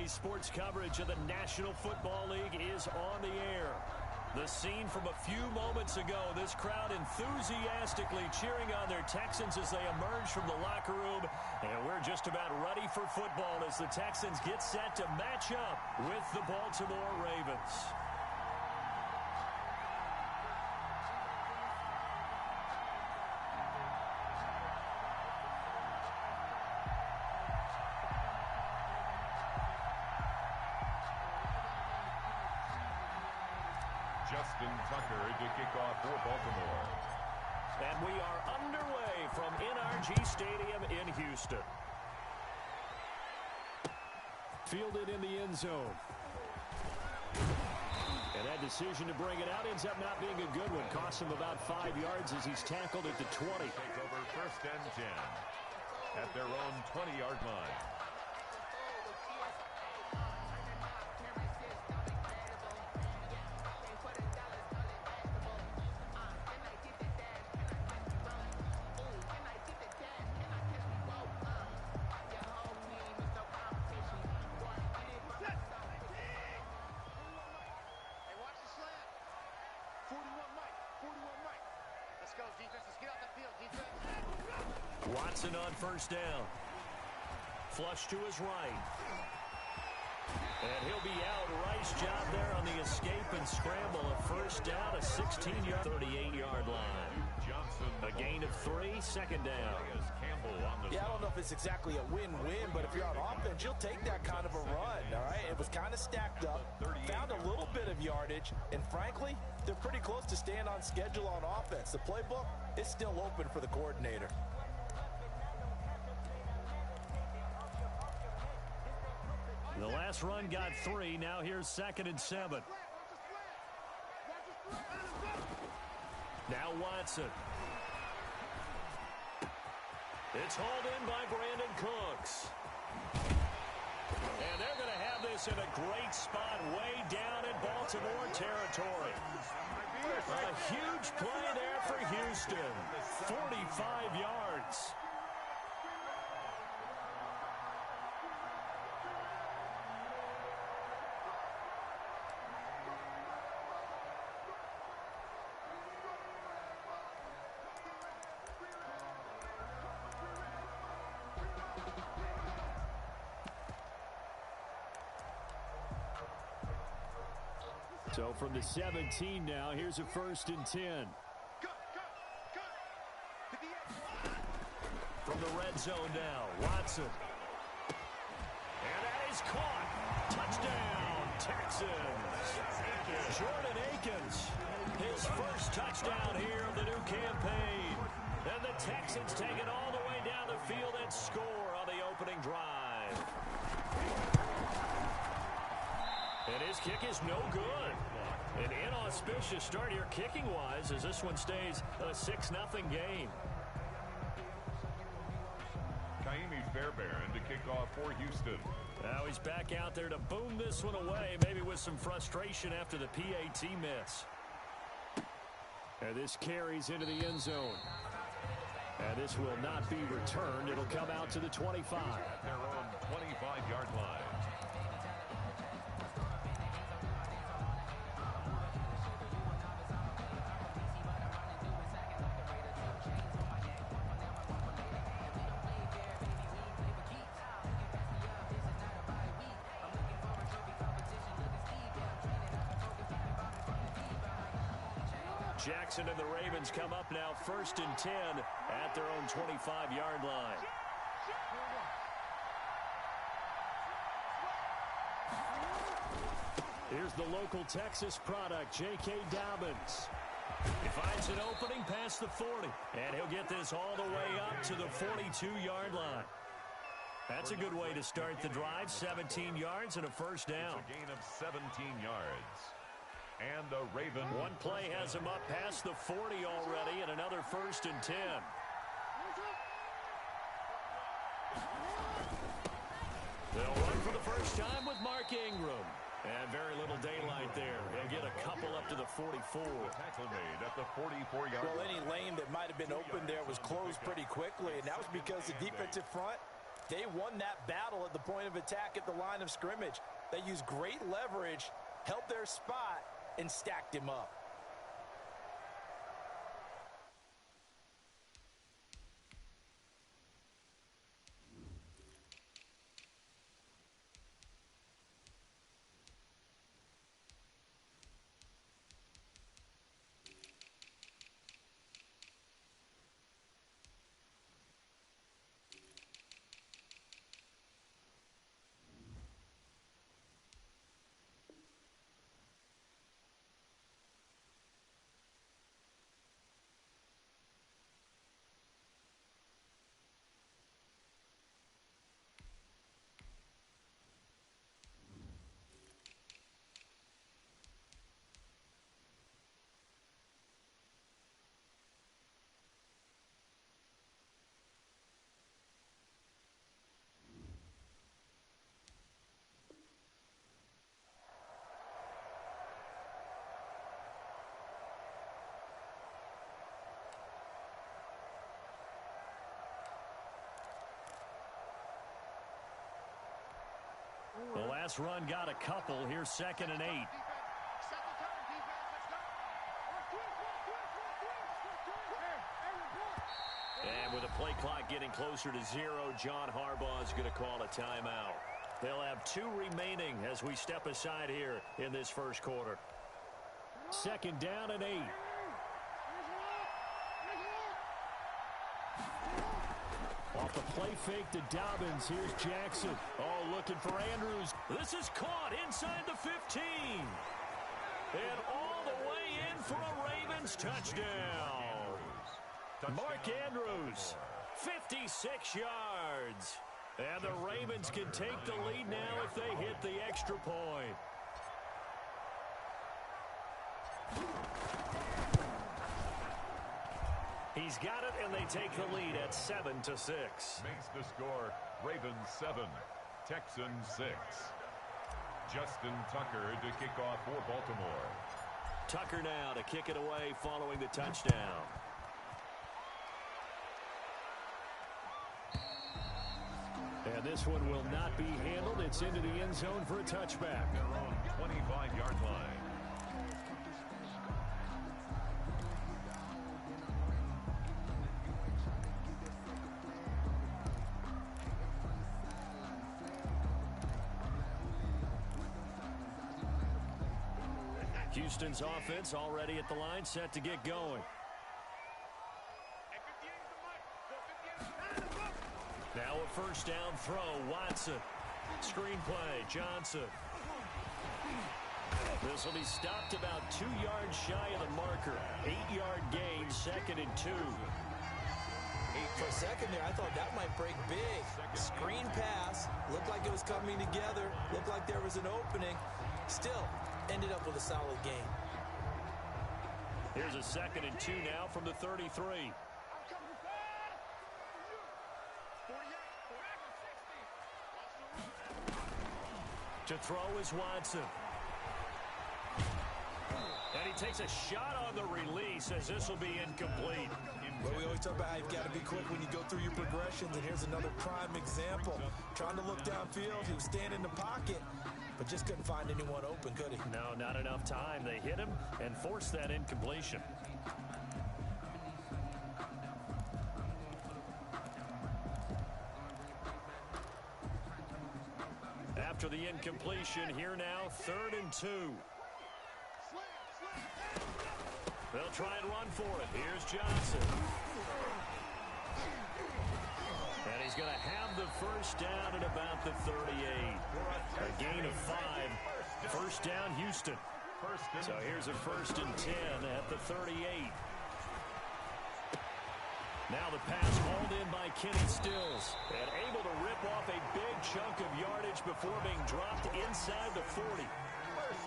sports coverage of the National Football League is on the air. The scene from a few moments ago, this crowd enthusiastically cheering on their Texans as they emerge from the locker room. And we're just about ready for football as the Texans get set to match up with the Baltimore Ravens. Justin Tucker to kick off for Baltimore. And we are underway from NRG Stadium in Houston. Fielded in the end zone. And that decision to bring it out ends up not being a good one. Cost him about 5 yards as he's tackled at the 20. Take over 1st and 10 at their own 20-yard line. Watson on 1st down. Flush to his right. And he'll be out. Rice job there on the escape and scramble. A 1st down, a 16-yard, 38-yard line. A gain of 3, 2nd down. Yeah, I don't know if it's exactly a win-win, but if you're on offense, you'll take that kind of a run, all right? It was kind of stacked up, found a little bit of yardage, and frankly, they're pretty close to staying on schedule on offense. The playbook is still open for the coordinator. The last run got 3. Now here's 2nd and 7. Now Watson. It's hauled in by Brandon Cooks. And they're going to have this in a great spot way down in Baltimore territory. A huge play there for Houston. 45 yards. So from the 17 now, here's a 1st and 10. From the red zone now, Watson. And that is caught. Touchdown, Texans. Jordan Akins, his 1st touchdown here of the new campaign. And the Texans take it all the way down the field and score on the opening drive. And his kick is no good. An inauspicious start here kicking-wise as this one stays a 6-0 game. Kaimi Fairbairn to kick off for Houston. Now he's back out there to boom this one away, maybe with some frustration after the PAT miss. And this carries into the end zone. And this will not be returned. It'll come out to the 25. At their own 25-yard line. Jackson and the Ravens come up now 1st and 10 at their own 25-yard line. Here's the local Texas product, J.K. Dobbins. He finds an opening past the 40, and he'll get this all the way up to the 42-yard line. That's a good way to start the drive, 17 yards and a 1st down. It's a gain of 17 yards. And the Ravens. One play has him up past the 40 already, and another 1st and 10. They'll run for the first time with Mark Ingram. And very little daylight there. He'll get a couple up to the 44. Tackle made at the 44-yard line. Well, any lane that might have been open there was closed pretty quickly, and that was because the defensive front They won that battle at the point of attack at the line of scrimmage. They used great leverage, held their spot, and stacked him up. The last run got a couple. Here's 2nd and 8. And with the play clock getting closer to 0, John Harbaugh is going to call a timeout. They'll have 2 remaining as we step aside here in this first quarter. 2nd down and 8. Off the play fake to Dobbins. Here's Jackson. Oh, looking for Andrews. This is caught inside the 15. And all the way in for a Ravens touchdown. Mark Andrews, 56 yards. And the Ravens can take the lead now if they hit the extra point. He's got it, and they take the lead at 7-6. Makes the score Ravens 7, Texans 6. Justin Tucker to kick off for Baltimore. Tucker now to kick it away following the touchdown. And this one will not be handled. It's into the end zone for a touchback. Their own 25-yard line. Houston's offense already at the line, set to get going. Now a first down throw, Watson. Screenplay, Johnson. This will be stopped about 2 yards shy of the marker. 8-yard gain, 2nd and 2. For a second there, I thought that might break big. Screen pass, looked like it was coming together, looked like there was an opening. Still, ended up with a solid gain. Here's a 2nd and 2 now from the 33. To throw is Watson. And he takes a shot on the release as this will be incomplete. But we always talk about how you've got to be quick when you go through your progressions, and here's another prime example. Trying to look downfield, he was standing in the pocket, but just couldn't find anyone open, could he? No, not enough time. They hit him and forced that incompletion. After the incompletion, here now, 3rd and 2. They'll try and run for it. Here's Johnson. And he's going to have the first down at about the 38. A gain of 5. First down, Houston. So here's a 1st and 10 at the 38. Now the pass hauled in by Kenny Stills. And able to rip off a big chunk of yardage before being dropped inside the 40.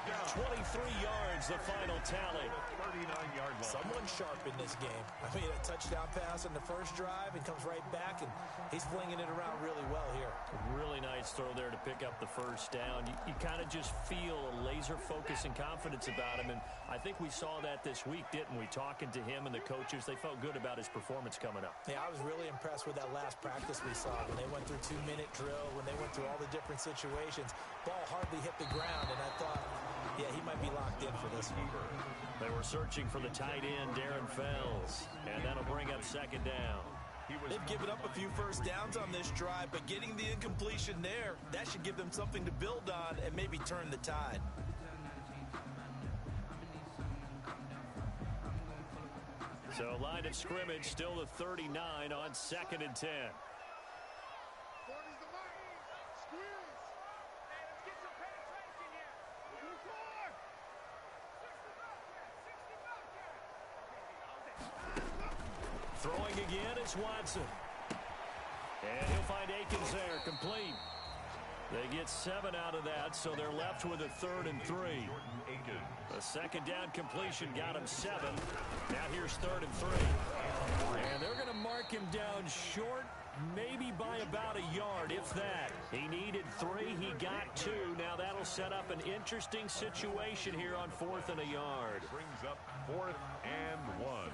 down. 23 yards, the final tally. 39-yard line. Someone sharp in this game. I mean, a touchdown pass on the first drive and comes right back, and he's flinging it around really well here. Really nice throw there to pick up the first down. You kind of just feel a laser focus and confidence about him, and I think we saw that this week, didn't we? Talking to him and the coaches, they felt good about his performance coming up. Yeah, I was really impressed with that last practice we saw when they went through 2-minute drill, when they went through all the different situations. Ball hardly hit the ground, and I thought, yeah, he might be locked in for this one. They were searching for the tight end, Darren Fells, and that'll bring up second down. They've given up a few first downs on this drive, but getting the incompletion there, that should give them something to build on and maybe turn the tide. So line of scrimmage still the 39 on 2nd and 10. Throwing again is Watson. And he'll find Akins there, complete. They get 7 out of that, so they're left with a 3rd and 3. A second down completion got him 7. Now here's 3rd and 3. And they're going to mark him down short, maybe by about a yard, if that. He needed 3, he got 2. Now that'll set up an interesting situation here on 4th and a yard. Brings up 4th and 1.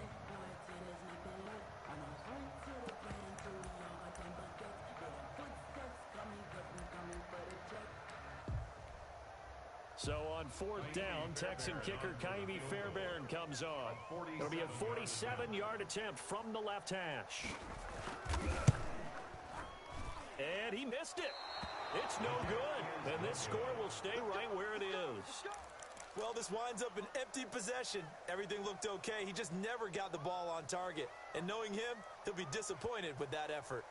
So on 4th down, Texan kicker Kaimi Fairbairn comes on. It'll be a 47-yard attempt from the left hash. And he missed it. It's no good. And this score will stay right where it is. Well, this winds up an empty possession. Everything looked okay. He just never got the ball on target. And knowing him, he'll be disappointed with that effort.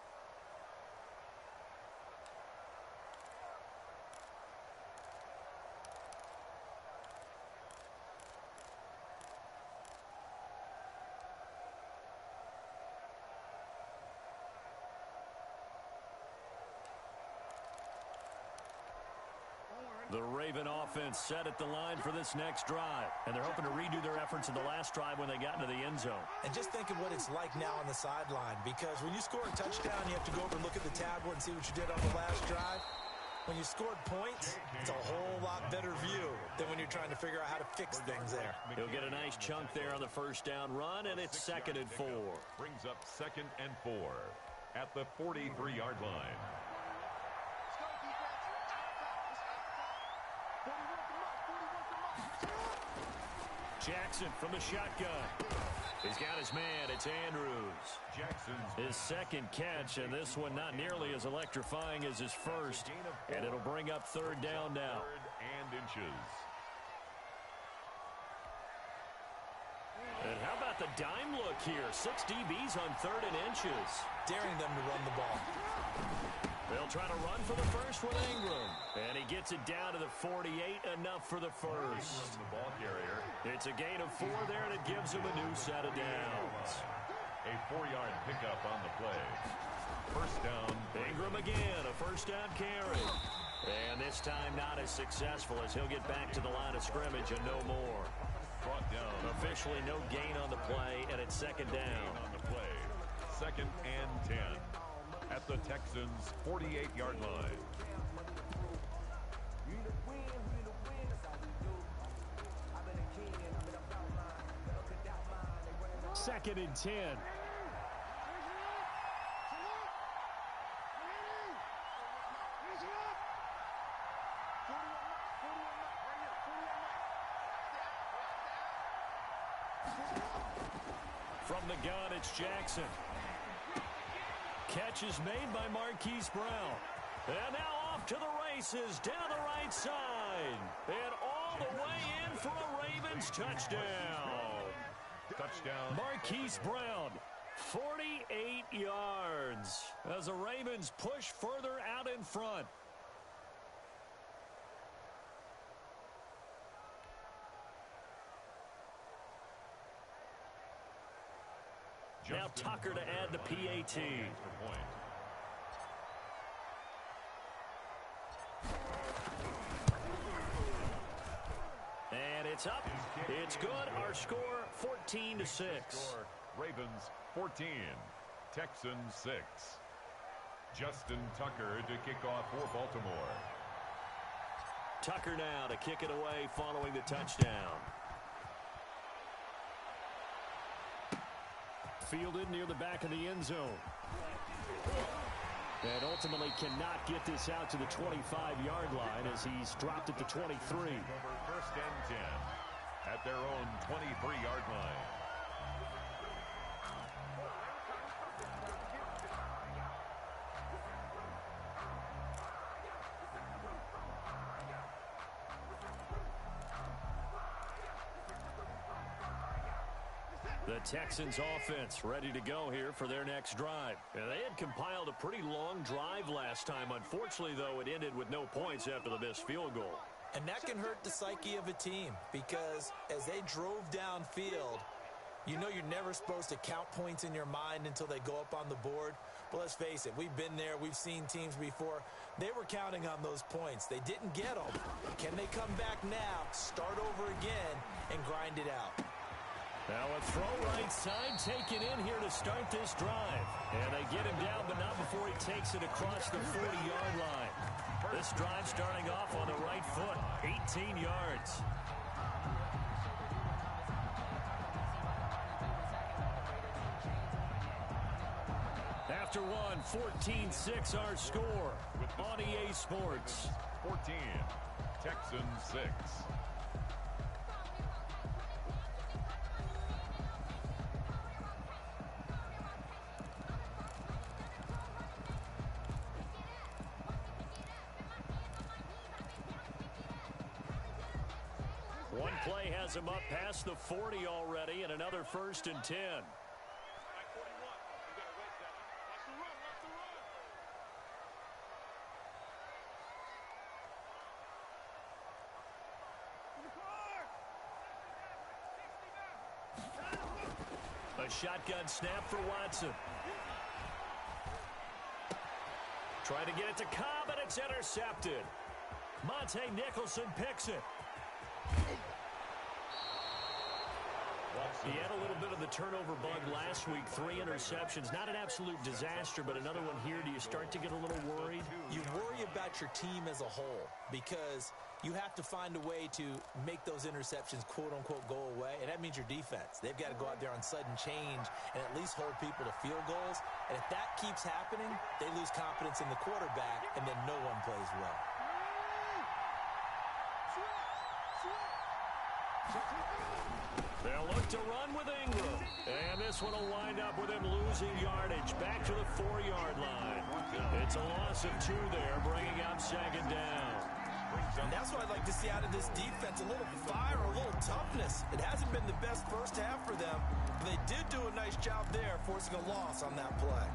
The Raven offense set at the line for this next drive. And they're hoping to redo their efforts in the last drive when they got into the end zone. And just think of what it's like now on the sideline. Because when you score a touchdown, you have to go over and look at the tablet and see what you did on the last drive. When you scored points, it's a whole lot better view than when you're trying to figure out how to fix things there. He'll get a nice chunk there on the first down run, and it's 2nd and 4. Brings up 2nd and 4 at the 43-yard line. Jackson from the shotgun. He's got his man. It's Andrews. His second catch, and this one not nearly as electrifying as his first. And it'll bring up 3rd down now. 3rd and inches. And how about the dime look here? 6 DBs on 3rd and inches. Daring them to run the ball. They'll try to run for the first with Ingram. And he gets it down to the 48, enough for the first. The ball carrier. It's a gain of 4 there, and it gives him a new set of downs. A 4-yard pickup on the play. First down. Ingram again, a first down carry. And this time not as successful as he'll get back to the line of scrimmage and no more. Brought down. Officially no gain on the play, and it's 2nd down. On the play. 2nd and 10. At the Texans' 48-yard line. Second and 10. From the gun, it's Jackson. Catch is made by Marquise Brown. And now off to the races down the right side. And all the way in for a Ravens touchdown. Touchdown. Marquise Brown, 48 yards as the Ravens push further out in front. Now Tucker to add the PAT. It's up. It's good. Our score, 14-6. Ravens 14, Texans 6. Justin Tucker to kick off for Baltimore. Tucker now to kick it away following the touchdown. Fielded near the back of the end zone. And ultimately cannot get this out to the 25-yard line as he's dropped it to 23. First and 10 at their own 23-yard line. The Texans offense ready to go here for their next drive. And they had compiled a pretty long drive last time. Unfortunately, though, it ended with no points after the missed field goal. And that can hurt the psyche of a team because as they drove downfield, you know you're never supposed to count points in your mind until they go up on the board. But let's face it, we've been there. We've seen teams before. They were counting on those points. They didn't get them. Can they come back now, start over again, and grind it out? Now a throw right side taken in here to start this drive. And they get him down, but not before he takes it across the 40-yard line. This drive starting off on the right foot, 18 yards. After one, 14-6 our score on EA Sports. 14, Texans 6. One play has him up past the 40 already, and another 1st and 10. A shotgun snap for Watson. Trying to get it to Cobb, and it's intercepted. Monte Nicholson picks it. He had a little bit of the turnover bug last week, 3 interceptions. Not an absolute disaster, but another one here. Do you start to get a little worried? You worry about your team as a whole because you have to find a way to make those interceptions, quote-unquote, go away, and that means your defense. They've got to go out there on sudden change and at least hold people to field goals, and if that keeps happening, they lose confidence in the quarterback, and then no one plays well. They'll look to run with Ingram. And this one will wind up with him losing yardage back to the 4-yard line. It's a loss of 2 there, bringing up 2nd down. And that's what I'd like to see out of this defense, a little fire, a little toughness. It hasn't been the best first half for them, but they did do a nice job there, forcing a loss on that play.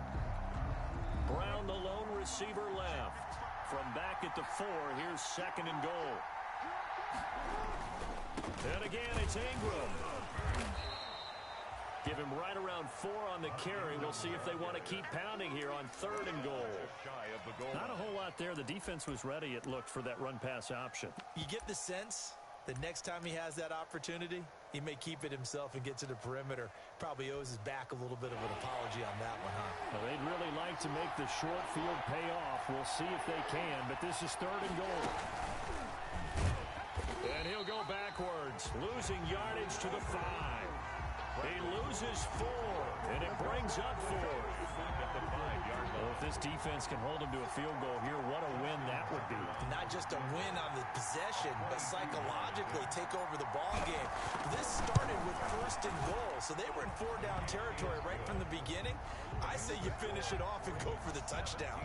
Brown, the lone receiver left. From back at the 4, here's 2nd and goal. And again, it's Ingram. Give him right around 4 on the carry. We'll see if they want to keep pounding here on 3rd and goal. Not a whole lot there. The defense was ready, it looked, for that run-pass option. You get the sense that next time he has that opportunity, he may keep it himself and get to the perimeter. Probably owes his back a little bit of an apology on that one, huh? Well, they'd really like to make the short field pay off. We'll see if they can, but this is 3rd and goal. And he'll go backwards, losing yardage to the 5. He loses 4, and it brings up 4. Well, if this defense can hold him to a field goal here, what a win that would be. Not just a win on the possession, but psychologically take over the ball game. This started with 1st and goal, so they were in 4-down territory right from the beginning. I say you finish it off and go for the touchdown.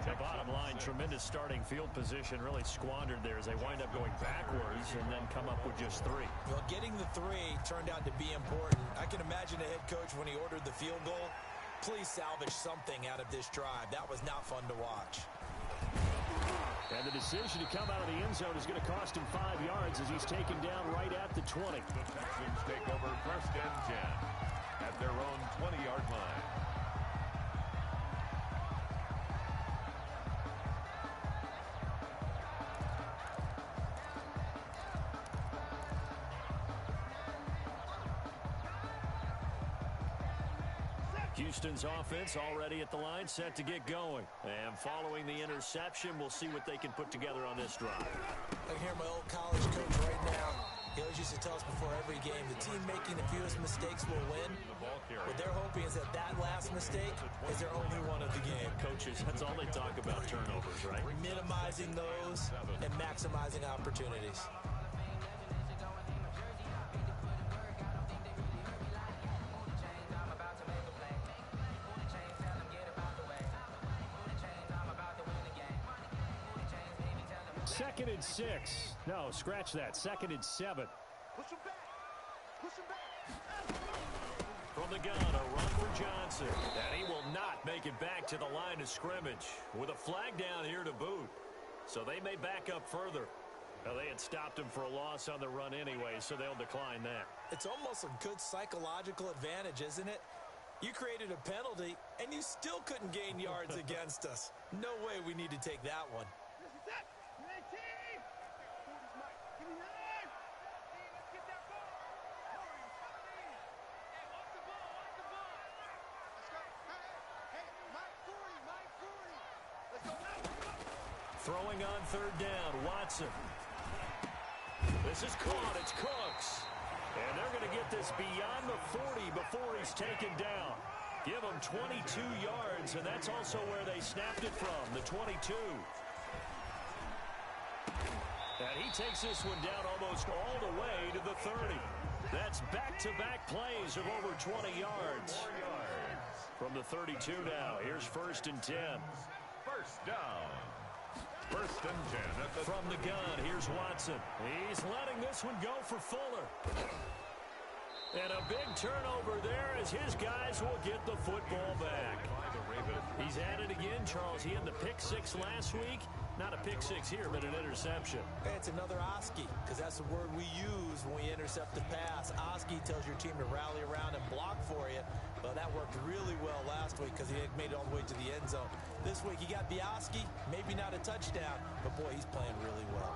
The bottom line, tremendous starting field position, really squandered there as they wind up going backwards and then come up with just 3. Well, getting the 3 turned out to be important. I can imagine the head coach when he ordered the field goal. Please salvage something out of this drive. That was not fun to watch. And the decision to come out of the end zone is going to cost him 5 yards as he's taken down right at the 20. The Texans take over 1st and 10 at their own 20-yard line. Houston's offense already at the line, set to get going. And following the interception, we'll see what they can put together on this drive. I can hear my old college coach right now. He always used to tell us before every game, the team making the fewest mistakes will win. What they're hoping is that last mistake is their only one of the game. Coaches, that's all they talk about, turnovers, right? Minimizing those and maximizing opportunities. Second and 6. No, scratch that. Second and 7. Push him back. Push him back. From the gun, a run for Johnson. And he will not make it back to the line of scrimmage with a flag down here to boot. So they may back up further. Now, they had stopped him for a loss on the run anyway, so they'll decline that. It's almost a good psychological advantage, isn't it? You created a penalty, and you still couldn't gain yards against us. No way we need to take that one. Throwing on third down, Watson. This is caught. It's Cooks. And they're going to get this beyond the 40 before he's taken down. Give him 22 yards, and that's also where they snapped it from, the 22. And he takes this one down almost all the way to the 30. That's back-to-back plays of over 20 yards. From the 32 now, here's first and 10. First down. First and 10 at the from the gun. Here's Watson. He's letting this one go for Fuller. And a big turnover there as his guys will get the football back. He's at it again, Charles. He had the pick six last week. Not a pick six here, but an interception. Hey, it's another Oski, because that's the word we use when we intercept the pass. Oski tells your team to rally around and block for you. Well, that worked really well last week because he made it all the way to the end zone. This week, he got the Oski, maybe not a touchdown, but boy, he's playing really well.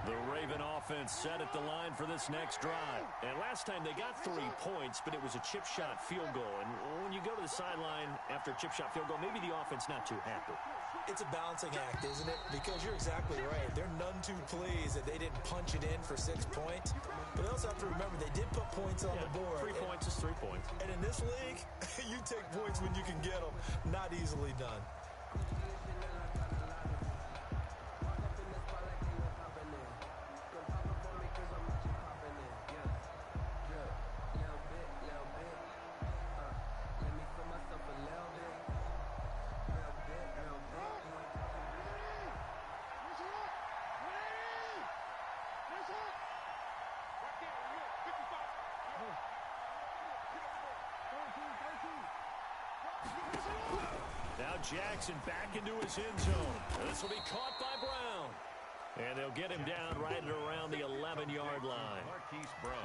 The Raven offense set at the line for this next drive. And last time they got 3 points, but it was a chip shot field goal. And when you go to the sideline after a chip shot field goal, maybe the offense not too happy. It's a balancing act, isn't it? Because you're exactly right. They're none too pleased that they didn't punch it in for 6 points. But they also have to remember they did put points on the board. 3 points is 3 points. And in this league, you take points when you can get them. Not easily done. Now Jackson back into his end zone. This will be caught by Brown. And they'll get him down right at around the 11-yard line.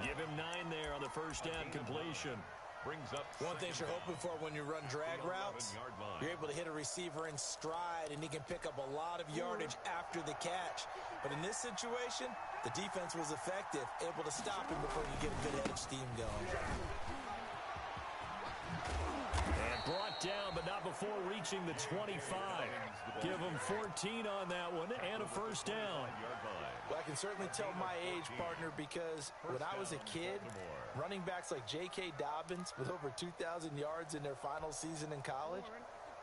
Give him 9 there on the first down completion. Brings up one thing you're hoping for when you run drag routes, you're able to hit a receiver in stride, and he can pick up a lot of yardage after the catch. But in this situation, the defense was effective, able to stop him before you get a good head of steam going. And brought down, but not before reaching the 25. Give him 14 on that one and a first down. Well, I can certainly tell my age, partner, because when I was a kid, running backs like J.K. Dobbins with over 2,000 yards in their final season in college,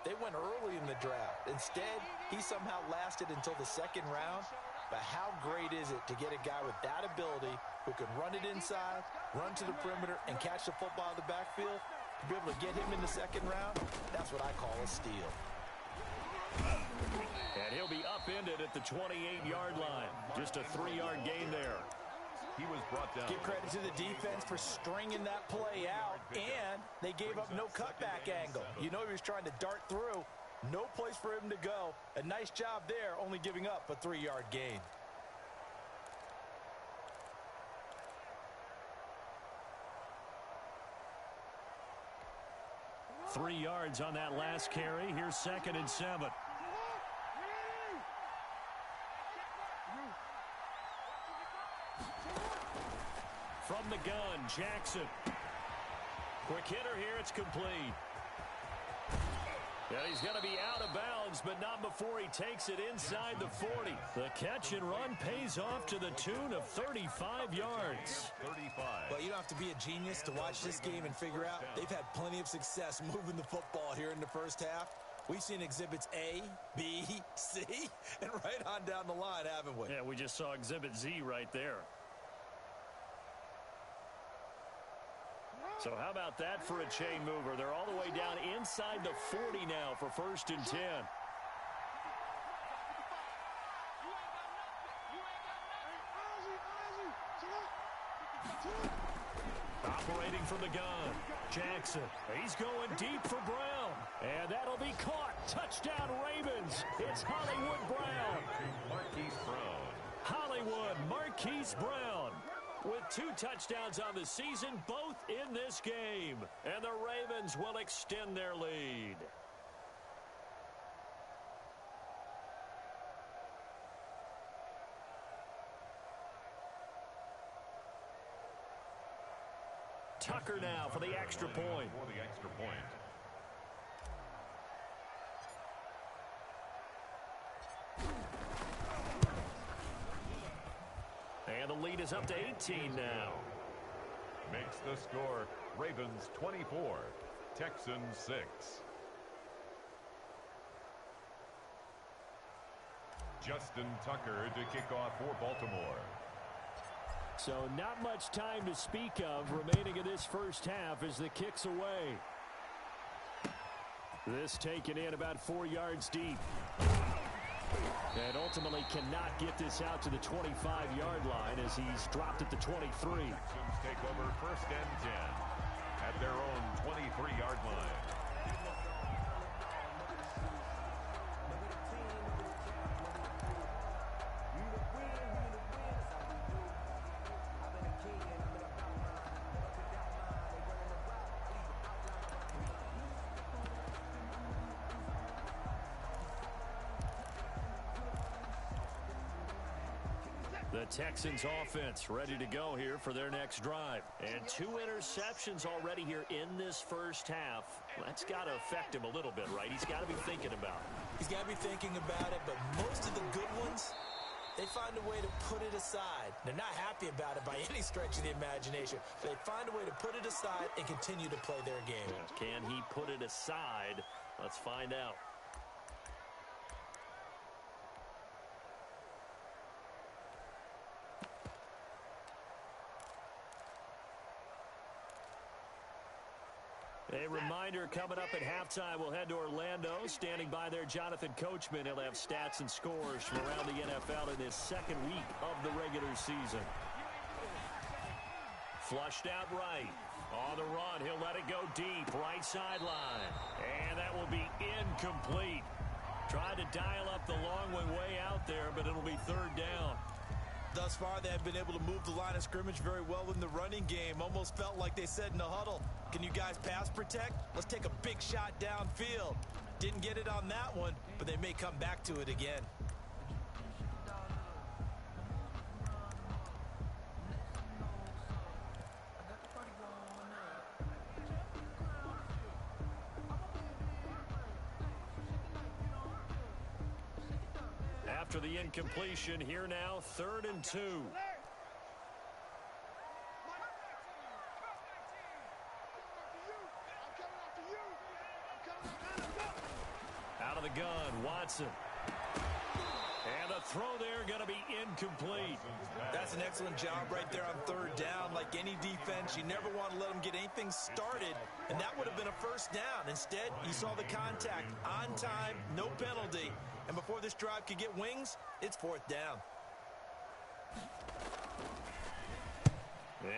they went early in the draft. Instead, he somehow lasted until the second round. But how great is it to get a guy with that ability who can run it inside, run to the perimeter, and catch the football in the backfield? To be able to get him in the second round, that's what I call a steal. And he'll be upended at the 28-yard line. Just a 3-yard gain there. He was brought down. Give credit to the defense for stringing that play out, and they gave up no cutback angle. You know he was trying to dart through. No place for him to go. A nice job there, only giving up a 3-yard gain. Three yards on that last carry. Here's second and 7. From the gun, Jackson. Quick hitter here. It's complete. And he's going to be out of bounds, but not before he takes it inside the 40. The catch and run pays off to the tune of 35 yards. 35. Well, you don't have to be a genius to watch this game and figure out they've had plenty of success moving the football here in the first half. We've seen exhibits A, B, C, and right on down the line, haven't we? Yeah, we just saw exhibit Z right there. So how about that for a chain mover? They're all the way down inside the 40 now for 1st and 10. Operating from the gun, Jackson. He's going deep for Brown. And that'll be caught. Touchdown, Ravens. It's Hollywood Brown. Marquise Brown. Hollywood Marquise Brown with 2 touchdowns on the season, both in this game. And the Ravens will extend their lead. Tucker now for the extra point. For the extra point. And the lead is up to 18 now. Makes the score Ravens 24, Texans 6. Justin Tucker to kick off for Baltimore. So not much time to speak of remaining in this first half as the kick's away. This taken in about 4 yards deep. And ultimately cannot get this out to the 25-yard line as he's dropped at the 23. Texans take over 1st and 10 at their own 23-yard line. The Texans offense ready to go here for their next drive. And 2 interceptions already here in this first half. That's got to affect him a little bit, right? He's got to be thinking about it. He's got to be thinking about it, but most of the good ones, they find a way to put it aside. They're not happy about it by any stretch of the imagination. But they find a way to put it aside and continue to play their game. Can he put it aside? Let's find out. A reminder coming up at halftime, we'll head to Orlando. Standing by there, Jonathan Coachman. He'll have stats and scores from around the NFL in his 2nd week of the regular season. Flushed out right. On the run, he'll let it go deep. Right sideline. And that will be incomplete. Tried to dial up the long way out there, but it'll be 3rd down. Thus far, they have been able to move the line of scrimmage very well in the running game. Almost felt like they said in the huddle, can you guys pass protect? Let's take a big shot downfield. Didn't get it on that one, but they may come back to it again. After the incompletion, here now, 3rd and 2. Out of the gun, Watson. And the throw there going to be incomplete. That's an excellent job right there on 3rd down. Like any defense, you never want to let them get anything started, and that would have been a 1st down. Instead, you saw the contact on time, no penalty. And before this drive could get wings, it's 4th down.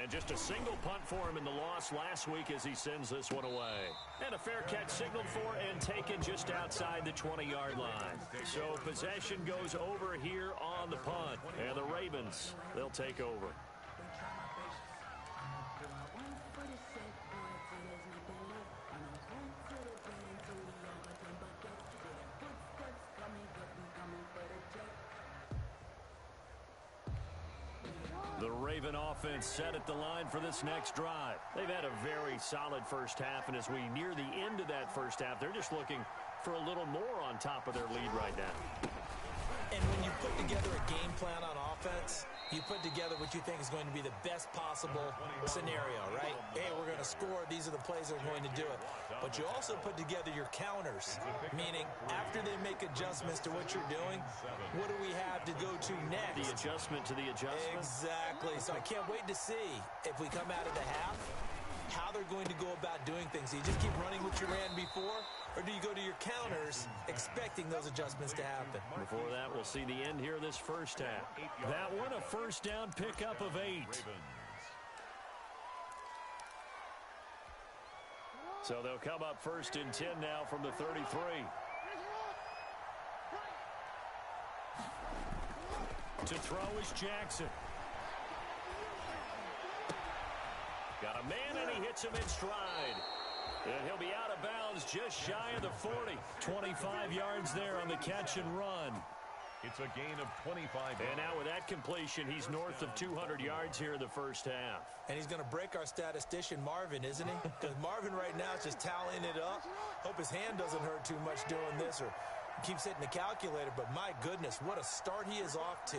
And just a single punt for him in the loss last week as he sends this one away. And a fair catch signaled for and taken just outside the 20-yard line. So possession goes over here on the punt. And the Ravens, they'll take over. The Raven offense set at the line for this next drive. They've had a very solid first half, and as we near the end of that first half, they're just looking for a little more on top of their lead right now. And when you put together a game plan on offense, you put together what you think is going to be the best possible scenario, right? Hey, we're going to score. These are the plays that are going to do it. But you also put together your counters, meaning after they make adjustments to what you're doing, what do we have to go to next? The adjustment to the adjustment? Exactly. So I can't wait to see if we come out of the half, how they're going to go about doing things. Do you just keep running what you ran before? Or do you go to your counters expecting those adjustments to happen? Before that, we'll see the end here of this first half. That one, a first down pickup of 8. So they'll come up first and 10 now from the 33. To throw is Jackson. Got a man, and he hits him in stride. And he'll be out of bounds just shy of the 40. 25 yards there on the catch and run. It's a gain of 25. And now with that completion, he's north of 200 yards here in the first half. And he's going to break our statistician, Marvin, isn't he? Because Marvin right now is just tallying it up. Hope his hand doesn't hurt too much doing this or keeps hitting the calculator. But my goodness, what a start he is off to.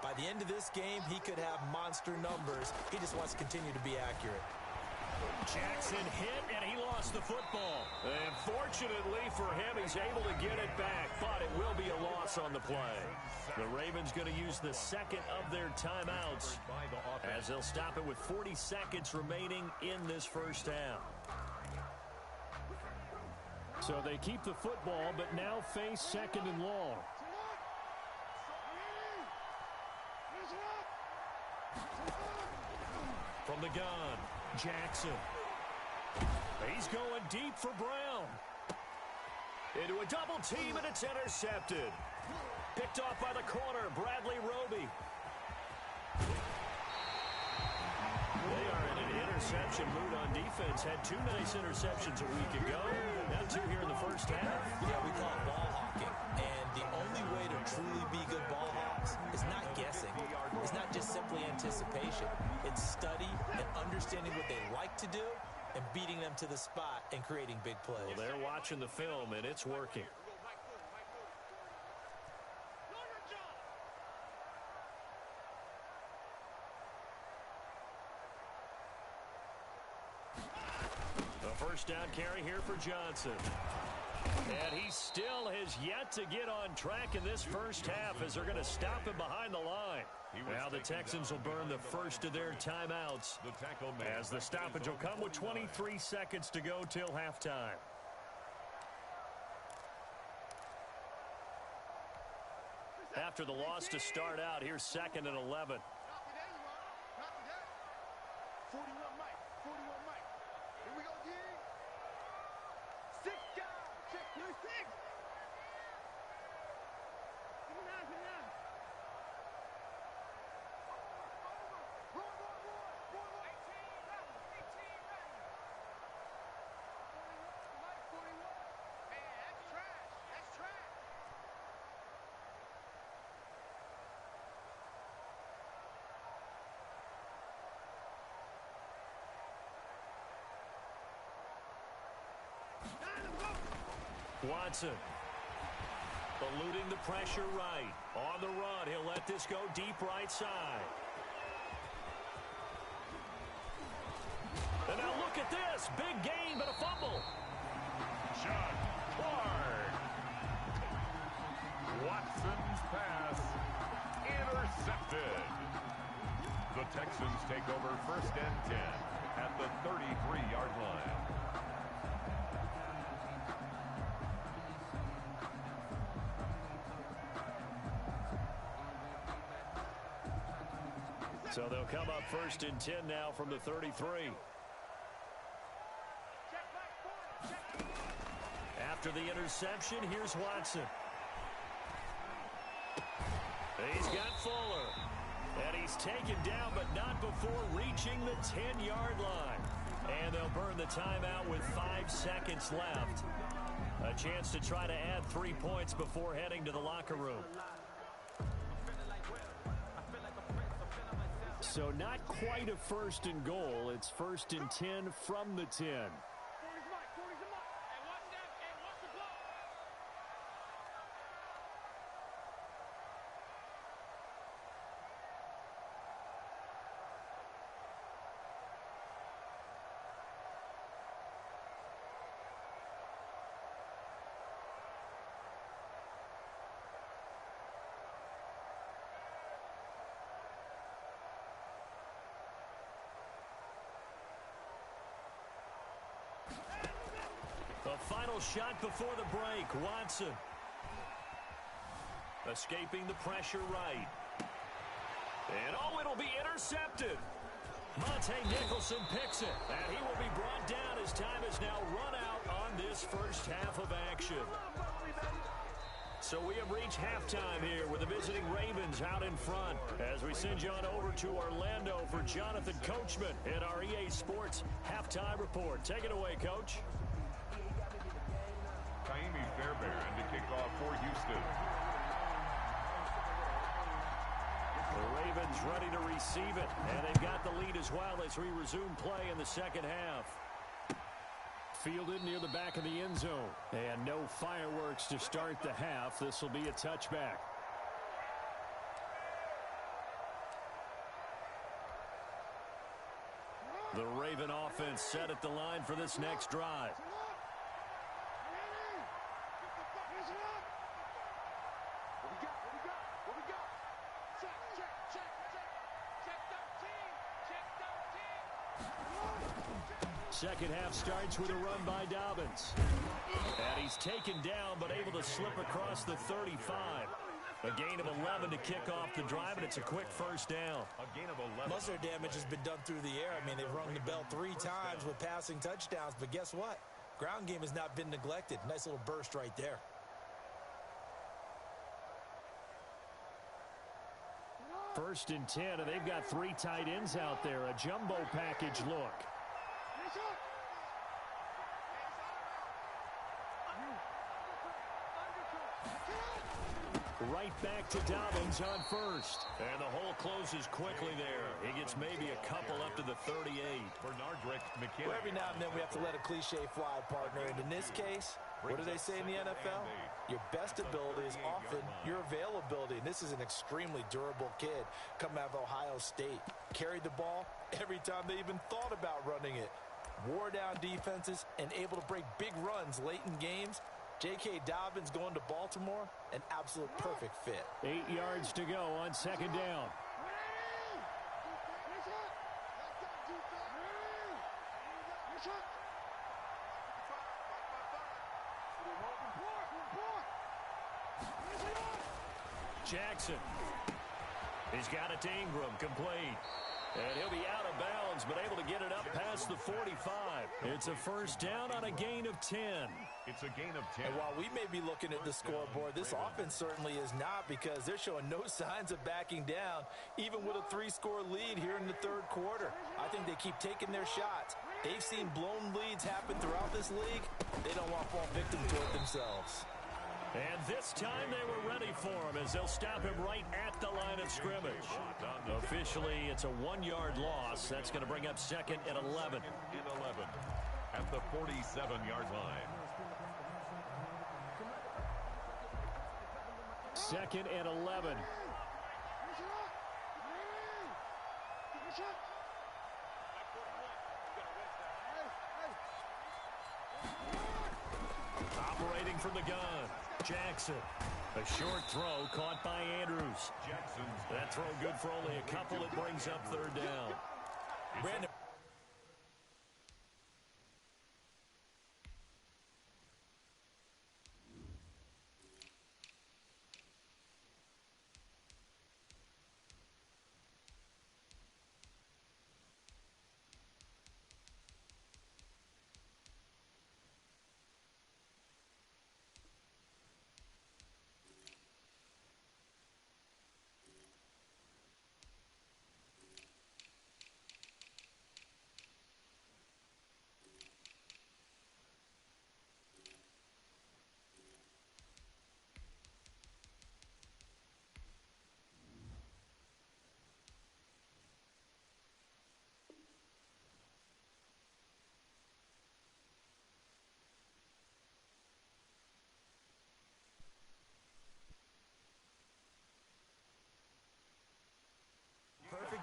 By the end of this game, he could have monster numbers. He just wants to continue to be accurate. Jackson hit, and he lost the football. And fortunately for him, he's able to get it back, but it will be a loss on the play. The Ravens going to use the second of their timeouts as they'll stop it with 40 seconds remaining in this first half. So they keep the football, but now face second and long. From the gun, Jackson. He's going deep for Brown. Into a double team, and it's intercepted. Picked off by the corner, Bradley Roby. They are in an interception mood on defense. Had 2 nice interceptions a week ago. Now 2 here in the first half. Yeah, we call it ball hawking. And the only way to truly be good ball hawks is not guessing. It's not just simply anticipation. It's study and understanding what they like to do and beating them to the spot and creating big plays. Well, they're watching the film, and it's working. A first down carry here for Johnson. And he still has yet to get on track in this first half as they're going to stop him behind the line. Now the Texans will burn the first of their timeouts as the stoppage will come with 23 seconds to go till halftime. After the loss to start out, here's 2nd and 11. 41 Mike. 41 Mike. Here we go, G. 6 guys. Check. 6. Come on, come on. Watson eluding the pressure right. On the run, he'll let this go deep right side. And now look at this. Big gain, but a fumble. Shot hard. Watson's pass intercepted. The Texans take over 1st and 10 at the 33-yard line. So they'll come up 1st and 10 now from the 33. After the interception, here's Watson. He's got Fuller. And he's taken down, but not before reaching the 10-yard line. And they'll burn the timeout with 5 seconds left. A chance to try to add 3 points before heading to the locker room. So not quite a first and goal. It's first and 10 from the 10. The final shot before the break. Watson. Escaping the pressure right. And oh, it'll be intercepted. Monte Nicholson picks it. And he will be brought down as time is now run out on this first half of action. So we have reached halftime here with the visiting Ravens out in front. As we send you on over to Orlando for Jonathan Coachman in our EA Sports Halftime Report. Take it away, Coach. Taimi Fairbairn to kick off for Houston. The Ravens ready to receive it, and they've got the lead as well as we resume play in the second half. Fielded near the back of the end zone, and no fireworks to start the half. This will be a touchback. The Raven offense set at the line for this next drive. Second half starts with a run by Dobbins. And he's taken down, but able to slip across the 35. A gain of 11 to kick off the drive, and it's a quick first down. A gain of 11. Most of their damage has been done through the air. I mean, they've rung the bell 3 times with passing touchdowns, but guess what? Ground game has not been neglected. Nice little burst right there. First and 10, and they've got 3 tight ends out there. A jumbo package look. Right back to Dobbins on first. And the hole closes quickly there. He gets maybe a couple up to the 38. Bernardrick McKinney. Well, every now and then we have to let a cliche fly, partner. And in this case, what do they say in the NFL? Your best ability is often your availability. And this is an extremely durable kid coming out of Ohio State. Carried the ball every time they even thought about running it. Wore down defenses and able to break big runs late in games. J.K. Dobbins going to Baltimore, an absolute perfect fit. 8 yards to go on second down. Jackson. He's got it to Ingram, complete. And he'll be out of bounds, but able to get it up past the 45. It's a first down on a gain of 10. It's a gain of 10. And while we may be looking at the scoreboard, this offense certainly is not, because they're showing no signs of backing down, even with a 3-score lead here in the third quarter. I think they keep taking their shots. They've seen blown leads happen throughout this league. They don't want to fall victim to it themselves. And this time they were ready for him as they'll stop him right at the line of scrimmage. Officially, it's a 1-yard loss. That's going to bring up second and 11. At the 47-yard line. Second and 11. Operating from the gun. Jackson. A short throw caught by Andrews. That throw good for only a couple. It brings up third down. Brandon.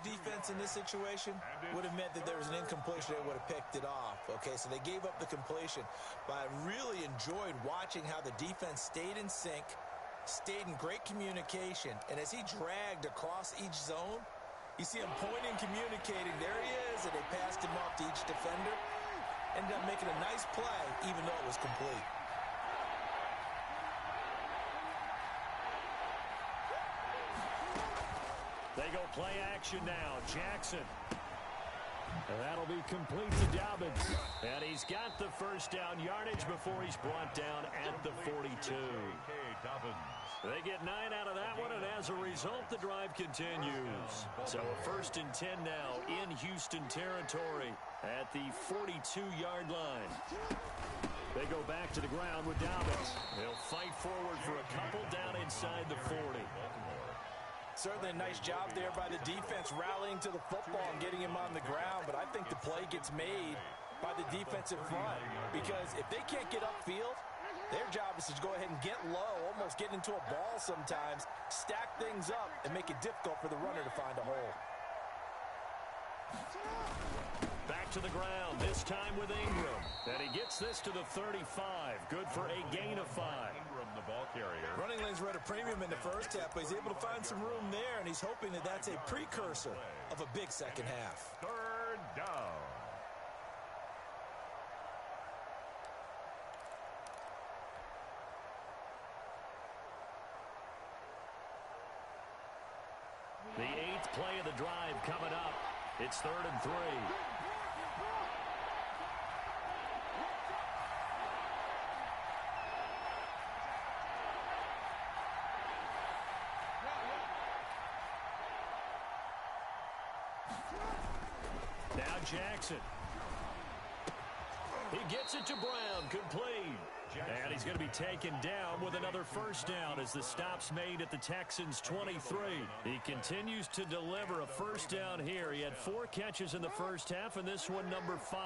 defense in this situation would have meant that there was an incompletion. They would have picked it off. Okay, so they gave up the completion. But I really enjoyed watching how the defense stayed in sync, stayed in great communication. And as he dragged across each zone, you see him pointing, communicating. There he is, and they passed him off to each defender. Ended up making a nice play, even though it was complete. They go play action now. Jackson. And that'll be complete to Dobbins. And he's got the first down yardage before he's brought down at the 42. They get 9 out of that one, and as a result, the drive continues. So a 1st and 10 now in Houston territory at the 42-yard line. They go back to the ground with Dobbins. He'll fight forward for a couple down inside the 40. Certainly a nice job there by the defense rallying to the football and getting him on the ground, but I think the play gets made by the defensive front because if they can't get upfield, their job is to go ahead and get low, almost get into a ball sometimes, stack things up, and make it difficult for the runner to find a hole. Back to the ground, this time with Ingram. And he gets this to the 35. Good for a gain of 5. Ingram, the ball carrier. Running lanes were at a premium in the first half, but he's able to find some room there, and he's hoping that that's a precursor of a big second half. 3rd down. The 8th play of the drive coming up. It's 3rd and 3. Now Jackson. He gets it to Brown, complete. And he's going to be taken down with another first down as the stop's made at the Texans' 23. He continues to deliver a first down here. He had 4 catches in the first half, and this one number 5.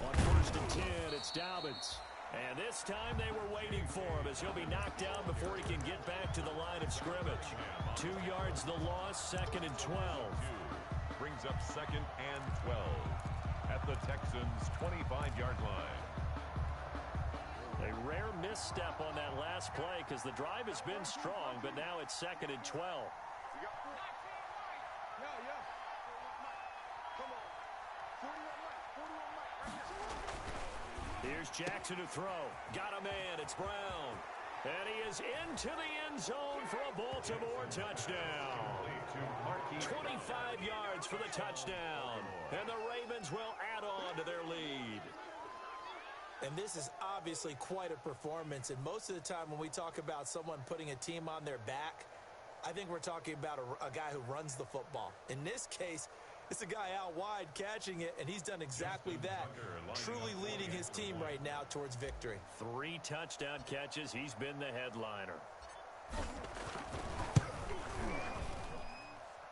On 1st and 10, it's Dobbins. And this time they were waiting for him as he'll be knocked down before he can get back to the line of scrimmage. 2 yards the loss, 2nd and 12. Brings up 2nd and 12 at the Texans' 25-yard line. A rare misstep on that last play because the drive has been strong, but now it's 2nd and 12. Here's Jackson to throw. Got a man. It's Brown. And he is into the end zone for a Baltimore touchdown. 25 yards for the touchdown. And the Ravens will add on to their lead. And this is obviously quite a performance. And most of the time when we talk about someone putting a team on their back, I think we're talking about a guy who runs the football. In this case, it's a guy out wide catching it, and he's done exactly that, truly leading his team right now towards victory. 3 touchdown catches. He's been the headliner.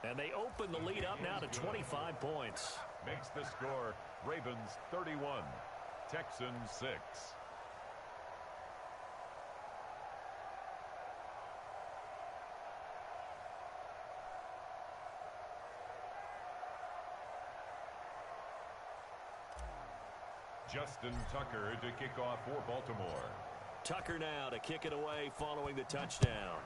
And they open the lead up now to 25 points. Makes the score Ravens 31, Texans 6. Justin Tucker to kick off for Baltimore. Tucker now to kick it away following the touchdown.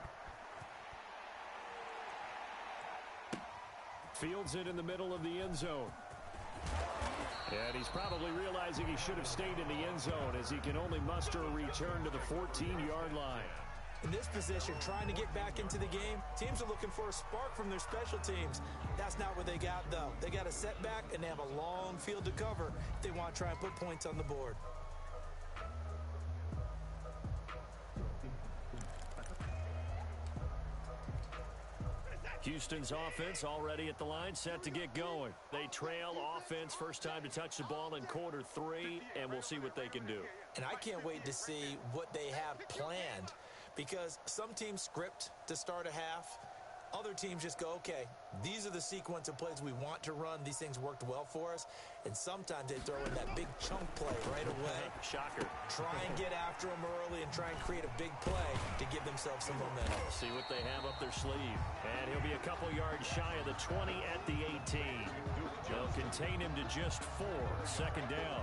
Fields it in the middle of the end zone. And he's probably realizing he should have stayed in the end zone as he can only muster a return to the 14-yard line. In this position, trying to get back into the game, teams are looking for a spark from their special teams. That's not what they got, though. They got a setback, and they have a long field to cover if they want to try and put points on the board. Houston's offense already at the line, set to get going. They trail offense, first time to touch the ball in quarter 3, and we'll see what they can do. And I can't wait to see what they have planned, because some teams script to start a half. Other teams just go, okay, These are the sequence of plays we want to run. These things worked well for us. And sometimes they throw in that big chunk play right away. Shocker. Try and get after them early and try and create a big play to give themselves some momentum. See what they have up their sleeve. And he'll be a couple yards shy of the 20 at the 18. They'll contain him to just 4. Second down.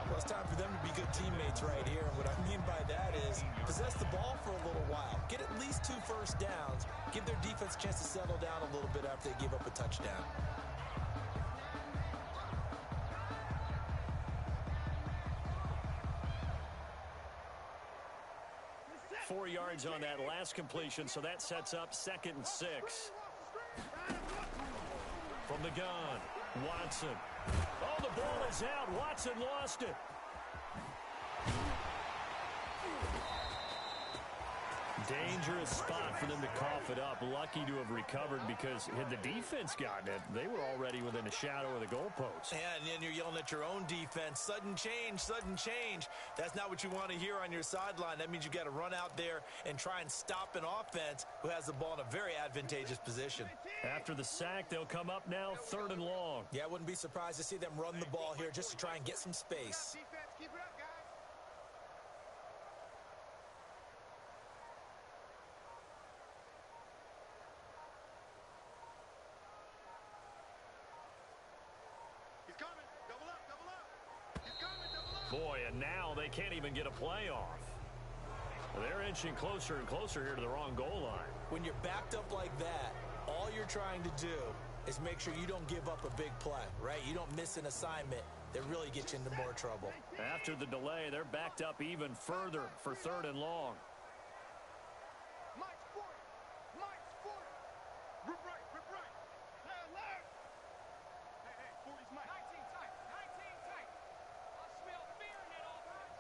Well, it's time for them to be good teammates right here. And what I mean by that is possess the ball for a little while. Get at least 2 first downs. Give their defense a chance to settle down a little bit after they give up a touchdown. 4 yards on that last completion, so that sets up 2nd and 6. From the gun, Watson. Oh, the ball is out. Watson lost it. Dangerous spot for them to cough it up. Lucky to have recovered, because had the defense gotten it, they were already within a shadow of the goalpost. Yeah, and then you're yelling at your own defense. Sudden change, sudden change. That's not what you want to hear on your sideline. That means you got to run out there and try and stop an offense who has the ball in a very advantageous position. After the sack, they'll come up now 3rd and long. Yeah, I wouldn't be surprised to see them run the ball here just to try and get some space. Defense, keep it up, guys. He's coming. Double up, double up. He's coming, double up. Boy, and now they can't even get a play off. They're inching closer and closer here to the wrong goal line. When you're backed up like that, all you're trying to do is make sure you don't give up a big play, right? You don't miss an assignment that really gets you into more trouble. After the delay, they're backed up even further for 3rd and long. Mike's 40. Mike's 40. Rip right, rip right. Left. Hey, 40's Mike. 19 tight, 19 tight. I smell fear in that offense.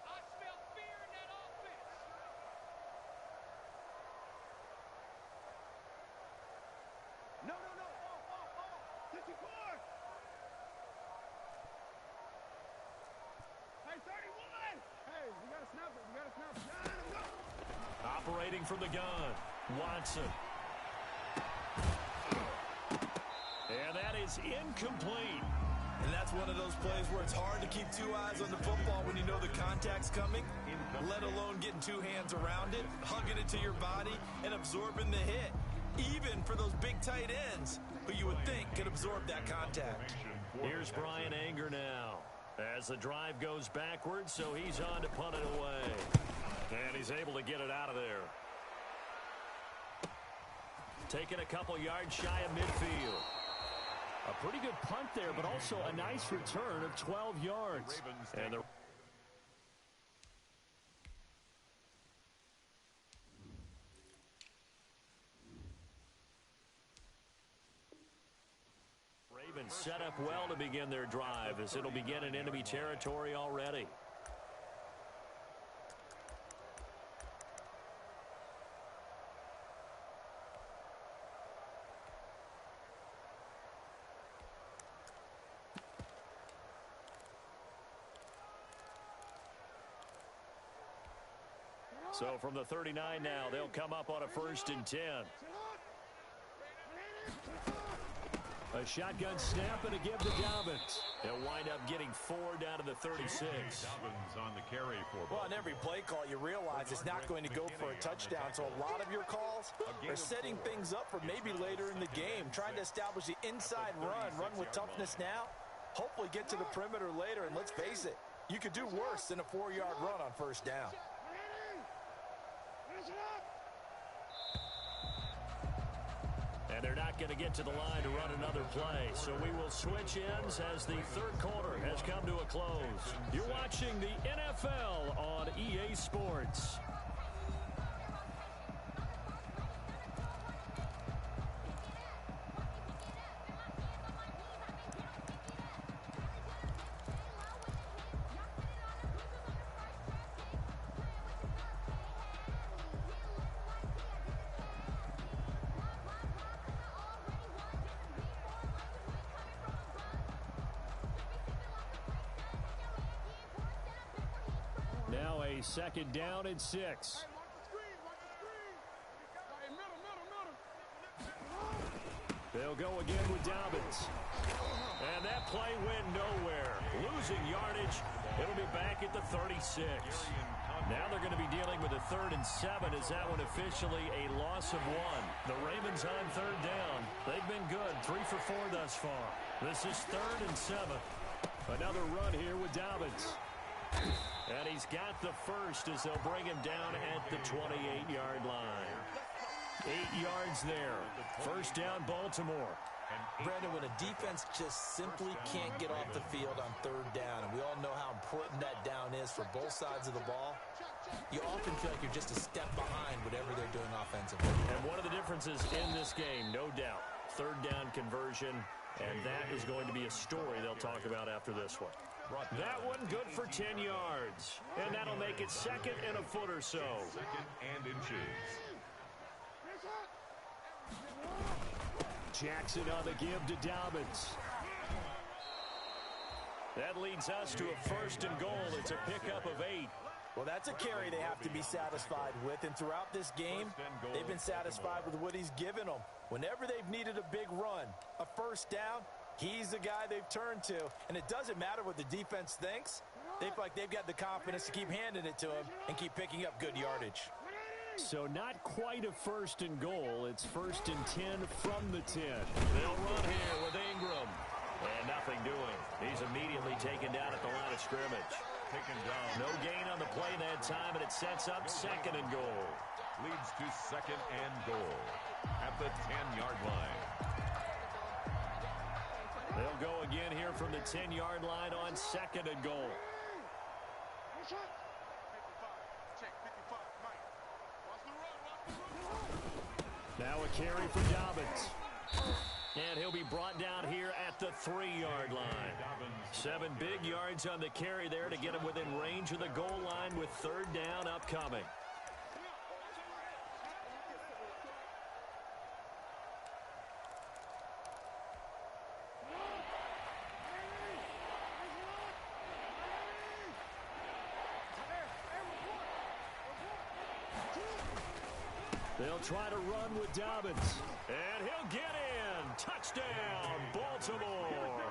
I smell fear in that offense. No. 54. Hey, 31. Hey, we got to snap it. Go. Operating from the gun, Watson. And that is incomplete. And that's one of those plays where it's hard to keep 2 eyes on the football when you know the contact's coming, let alone getting 2 hands around it, hugging it to your body, and absorbing the hit. Even for those big tight ends who you would think could absorb that contact. Here's Brian Anger now as the drive goes backwards, so he's on to punt it away. And he's able to get it out of there. Taking a couple yards shy of midfield. A pretty good punt there, but also a nice return of 12 yards. And the Ravens set up well to begin their drive, as it'll begin in enemy territory already. So from the 39 now, they'll come up on a 1st and 10. A shotgun snap and a give to Dobbins. They'll wind up getting 4 down to the 36. Dobbins on the carry for Well, on every play call, you realize it's not going to go for a touchdown. So a lot of your calls are setting things up for maybe later in the game, trying to establish the inside run with toughness now, hopefully get to the perimeter later. And let's face it, you could do worse than a 4-yard run on 1st down. And they're not going to get to the line to run another play. So we will switch ends as the 3rd quarter has come to a close. You're watching the NFL on EA Sports. Now a 2nd down and 6. go again with Dobbins. And that play went nowhere. Losing yardage. It'll be back at the 36. Now they're going to be dealing with a 3rd and 7. Is that one officially a loss of 1? The Ravens on 3rd down. They've been good. 3 for 4 thus far. This is 3rd and 7. Another run here with Dobbins. And he's got the first as they'll bring him down at the 28-yard line. 8 yards there. First down, Baltimore. Brandon, when a defense just simply can't get off the field on 3rd down, and we all know how important that down is for both sides of the ball, you often feel like you're just a step behind whatever they're doing offensively. And one of the differences in this game, no doubt, 3rd down conversion, and that is going to be a story they'll talk about after this one. That one good for 10 yards, and that'll make it 2nd and a foot or so. 2nd and inches. Jackson on the give to Dobbins. That leads us to a 1st and goal. It's a pickup of 8. Well, that's a carry they have to be satisfied with, and throughout this game, they've been satisfied with what he's given them. Whenever they've needed a big run, a 1st down, he's the guy they've turned to, and it doesn't matter what the defense thinks. They feel like they've got the confidence to keep handing it to him and keep picking up good yardage. So not quite a 1st and goal. It's 1st and 10 from the 10. They'll run here with Ingram. And nothing doing. He's immediately taken down at the line of scrimmage. Taken down. No gain on the play that time, and it sets up 2nd and goal. Leads to 2nd and goal at the 10-yard line. They'll go again here from the 10-yard line on 2nd and goal. Now a carry for Dobbins. And he'll be brought down here at the 3-yard line. 7 big yards on the carry there to get him within range of the goal line with 3rd down upcoming. They'll try to run with Dobbins. And he'll get in. Touchdown, Baltimore.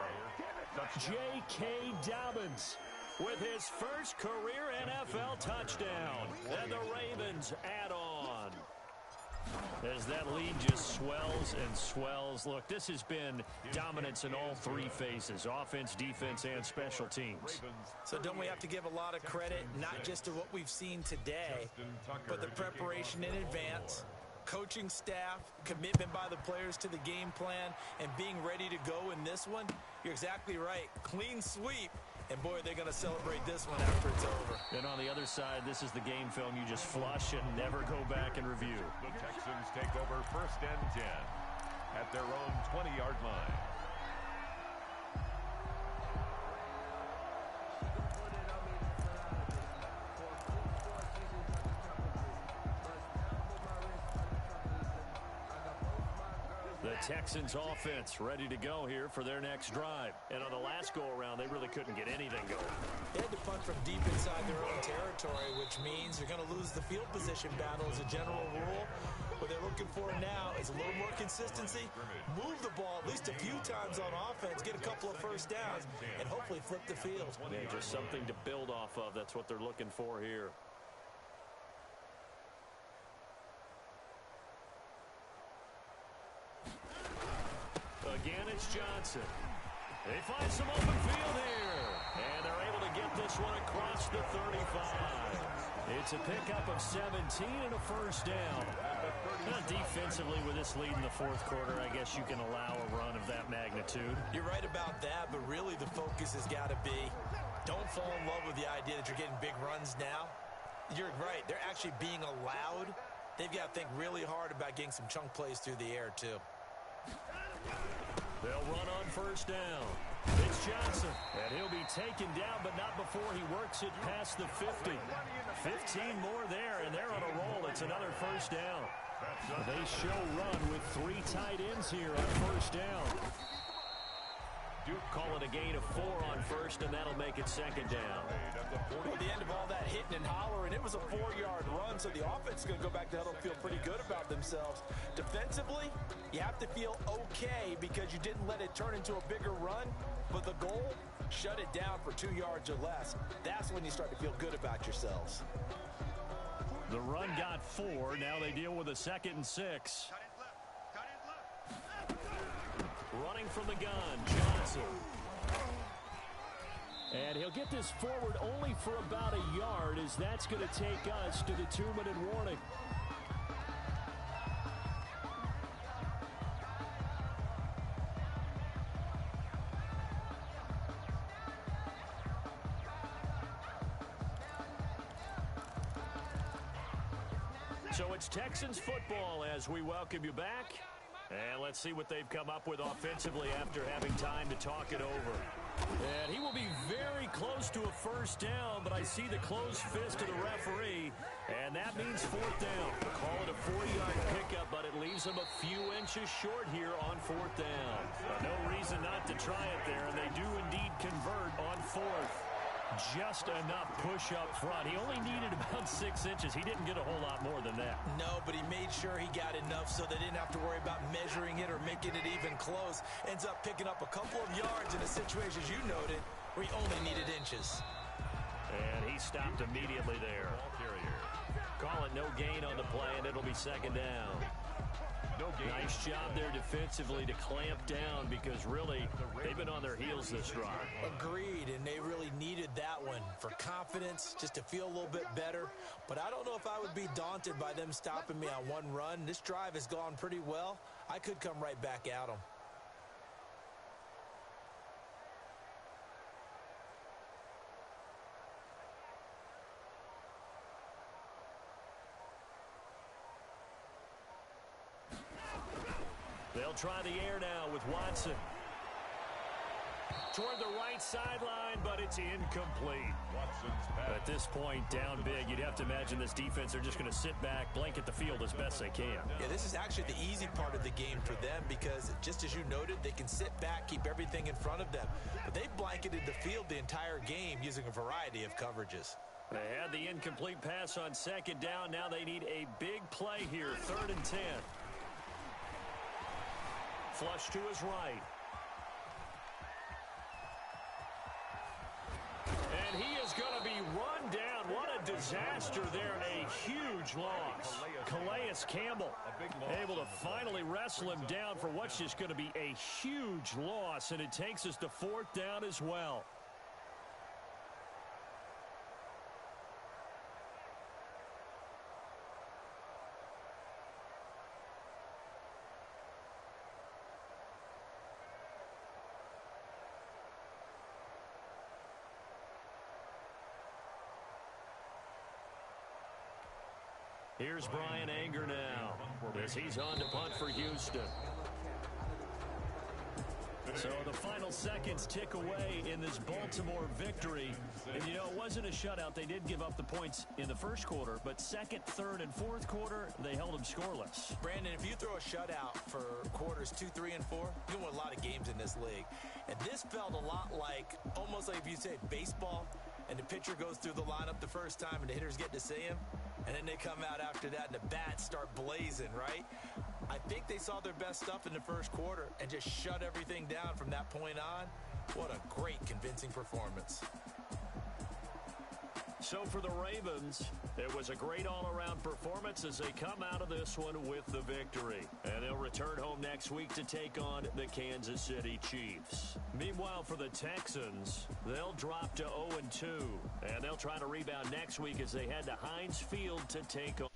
J.K. Dobbins with his first career NFL touchdown. And the Ravens add on. As that lead just swells and swells. Look, this has been dominance in all 3 phases. Offense, defense, and special teams. So don't we have to give a lot of credit, not just to what we've seen today, but the preparation in advance, coaching staff, commitment by the players to the game plan, and being ready to go in this one? You're exactly right. Clean sweep. And, boy, they're going to celebrate this one after it's over. And on the other side, this is the game film you just flush and never go back and review. The Texans take over 1st and 10 at their own 20-yard line. The Texans offense ready to go here for their next drive. And on the last go-around, they really couldn't get anything going. They had to punt from deep inside their own territory, which means they're going to lose the field position battle as a general rule. What they're looking for now is a little more consistency, move the ball at least a few times on offense, get a couple of 1st downs, and hopefully flip the field. Yeah, just something to build off of. That's what they're looking for here. Again, it's Johnson. They find some open field here. And they're able to get this one across the 35. It's a pickup of 17 and a 1st down. Now, defensively, with this lead in the 4th quarter, I guess you can allow a run of that magnitude. You're right about that, but really the focus has got to be don't fall in love with the idea that you're getting big runs now. You're right. They're actually being allowed. They've got to think really hard about getting some chunk plays through the air, too. They'll run on 1st down. It's Johnson, and he'll be taken down, but not before he works it past the 50. 15 more there, and they're on a roll. It's another 1st down. They show run with 3 tight ends here on 1st down. Calling a gain of 4 on first, and that'll make it second down. Well, at the end of all that hitting and hollering, it was a 4-yard run, so the offense is going to go back to huddle and feel pretty good about themselves. Defensively, you have to feel okay because you didn't let it turn into a bigger run, but the goal, shut it down for 2 yards or less. That's when you start to feel good about yourselves. The run got 4. Now they deal with a 2nd and 6. Running from the gun, Johnson. And he'll get this forward only for about a yard, as that's going to take us to the 2-minute warning. So it's Texans football as we welcome you back. And let's see what they've come up with offensively after having time to talk it over. And he will be very close to a first down, but I see the closed fist of the referee, and that means 4th down. Call it a 40-yard pickup, but it leaves him a few inches short here on 4th down. No reason not to try it there, and they do indeed convert on 4th. Just enough push up front. He only needed about 6 inches. He didn't get a whole lot more than that. No, but he made sure he got enough so they didn't have to worry about measuring it or making it even close. Ends up picking up a couple of yards in a situation, as you noted, where he only needed inches. And he stopped immediately there. Call it no gain on the play, and it'll be 2nd down. Nice job there defensively to clamp down because really they've been on their heels this drive. Agreed, and they really needed that one for confidence, just to feel a little bit better. But I don't know if I would be daunted by them stopping me on one run. This drive has gone pretty well. I could come right back at them. They'll try the air now with Watson. Toward the right sideline, but it's incomplete. At this point, down big, you'd have to imagine this defense are just going to sit back, blanket the field as best they can. Yeah, this is actually the easy part of the game for them because, just as you noted, they can sit back, keep everything in front of them. But they've blanketed the field the entire game using a variety of coverages. They had the incomplete pass on 2nd down. Now they need a big play here, 3rd and 10. Flush to his right. And he is going to be run down. What a disaster there. A huge loss. Calais Campbell able to finally wrestle him down for what's just going to be a huge loss. And it takes us to 4th down as well. Here's Brian Anger now as he's on to punt for Houston. So the final seconds tick away in this Baltimore victory. And, you know, it wasn't a shutout. They did give up the points in the first quarter, but 2nd, 3rd, and 4th quarter, they held them scoreless. Brandon, if you throw a shutout for quarters 2, 3, and 4, you win a lot of games in this league. And this felt a lot like, almost like if you say baseball, and the pitcher goes through the lineup the first time and the hitters get to see him, and then they come out after that and the bats start blazing, right? I think they saw their best stuff in the first quarter and just shut everything down from that point on. What a great, convincing performance. So for the Ravens, it was a great all-around performance as they come out of this one with the victory. And they'll return home next week to take on the Kansas City Chiefs. Meanwhile, for the Texans, they'll drop to 0-2. And they'll try to rebound next week as they head to Heinz Field to take on